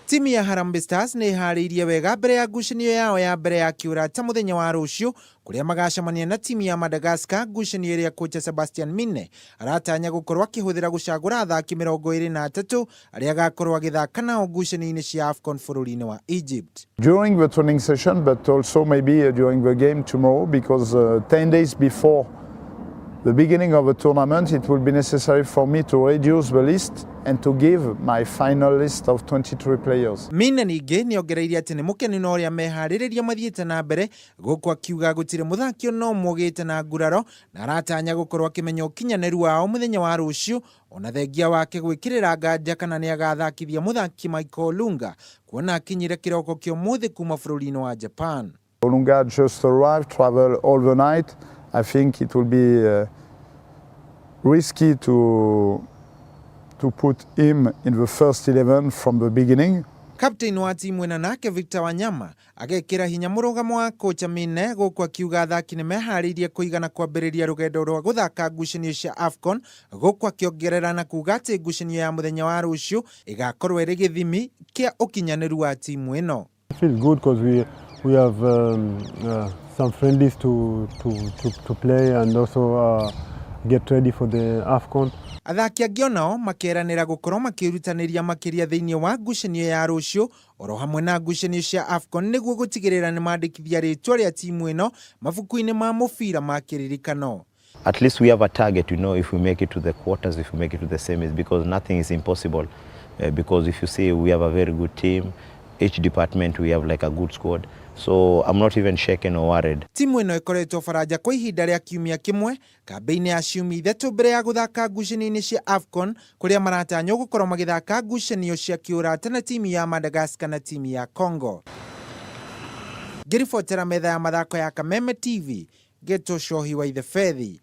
Timu ya Harambee Stars nĩ harĩirie wega mbere ya ngucanio yao ya mbere ya kĩũrata mũthenya wa rũciũ kũrĩa magacemania na timu ya Madagascar, ngucanio ĩrĩa kocha Sebastian Minne aratanya gũkorwo akĩhũthĩra gũcagũra athaki 23 arĩa agakorwo agĩthaka nao ngucanio-inĩ cia AFCON bũrũri-inĩ wa Egypt. During the training session, but also maybe during the game tomorrow, because 10 days before the beginning of the tournament, it will be necessary for me to reduce the list and to give my final list of 23 players. Minne ningĩ nĩongereire atĩ nĩ mũkenu na ũrĩa meharĩrĩria mathiĩte na mbere, gũkũ akiuga gũtirĩ mũthaki no mũgĩte na nguraro na aratanya gũkorwo akĩmenya ũkinyanĩru wao mũthenya wa rũciũ, ona thengia wake gwĩkĩrĩra nganja kana nĩ agathakithia mũthaki Michael Olunga kuona akinyire kĩroko kĩa ũmũthĩ kuma bũrũri-inĩ wa Japan. Olunga just arrived, traveled all the night. I think it will be risky to put him in the first 11 from the beginning. Captain wa timu ĩno nake Victor Wanyama agekĩra hinya mũrũgamo wa kocha Minne, gũkũ akiuga athaki nĩ meharĩirie kũigana kwambĩrĩria rũgendo rwa gũthaka ngucanio cia AFCON, gũkũ akĩongerera na kuga atĩ ngucanio ya mũthenya wa rũciũ ĩgakorwo ĩrĩ gĩthimi kĩa ũkinyanĩru wa timu ĩno. I feel good because we have some friendlies to play and also get ready for the AFCON. Athaki angĩ onao makeranĩra gũkorwo makĩrutanĩria makĩria thĩinĩ wa ngucanio ya rũciũ oro hamwe na ngucanio cia AFCON nĩguo gũtigĩrĩra nĩ mandĩkithia rĩtwa rĩa timu ĩno mabuku-inĩ ma mũbira ma kĩririkano. At least we have a target, if we make it to the quarters, if we make it to the semis, because nothing is impossible. Because if you see, we have a very good team. Each department we have like a good squad. So I'm not even shaken or worried. Timu ĩno ĩkoretwo Faranja kwa ihinda rĩa kiumia kĩmwe, kambĩ-inĩ ya ciumia 3 mbere ya gũthaka ngucanio-inĩ cia AFCON, kũrĩa maratanywo gũkorwo magĩthaka ngucanio cia kĩũrata na timu ya Madagascar na timu ya Congo. Ngĩribotera metha ya mathako ya Kameme TV, Geto Shohi wa Ithefethi.